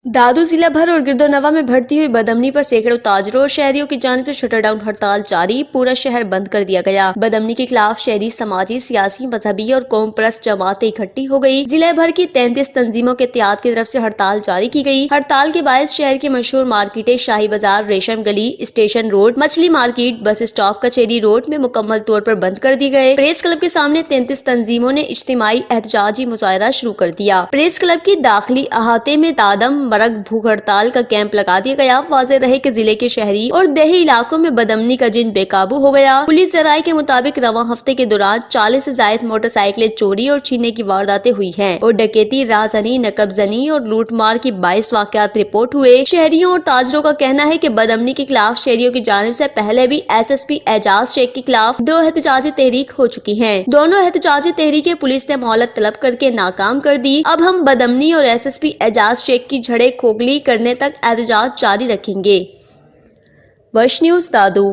दादू जिला भर और गिरदोनवा में बढ़ती हुई बदअमनी पर सैकड़ों ताजरों और शहरियों की जानिब से शटर डाउन हड़ताल जारी, पूरा शहर बंद कर दिया गया। बदअमनी के खिलाफ शहरी, समाजी, सियासी, मजहबी और कौम परस्त जमातें इकट्ठी हो गई। जिले भर की 33 तंजीमों के एहतियात की तरफ से हड़ताल जारी की गई। हड़ताल के बायस शहर की मशहूर मार्केटें शाही बाजार, रेशम गली, स्टेशन रोड, मछली मार्केट, बस स्टॉप, कचेरी रोड में मुकम्मल तौर पर बंद कर दिए गए। प्रेस क्लब के सामने 33 तंजीमों ने इज्तिमाई एहतजाजी मुजाहरा शुरू कर दिया। प्रेस क्लब की दाखिली अहाते में तादम मरग भूख हड़ताल का कैंप लगा दिया गया। वाज़ेह रहे कि जिले के शहरी और देही इलाकों में बदअमनी का जिन बेकाबू हो गया। पुलिस जराये के मुताबिक रवां हफ्ते के दौरान 40 से ज्यादा मोटरसाइकिलें चोरी और छीनने की वारदातें हुई हैं और डकैती, राजनी, नकबजनी और लूटमार की 22 वाकयात रिपोर्ट हुए। शहरियों और ताजरों का कहना है कि बदअमनी के खिलाफ शहरियों की जानिब से पहले भी SSP एजाज शेख के खिलाफ 2 एहतजाजी तहरीक हो चुकी हैं। दोनों एहतजाजी तहरीकें पुलिस ने मोहलत तलब करके नाकाम कर दी। अब हम बदअमनी और SSP एजाज शेख की जड़ें खोखली करने तक एहतजाज जारी रखेंगे। वश न्यूज़ दादू।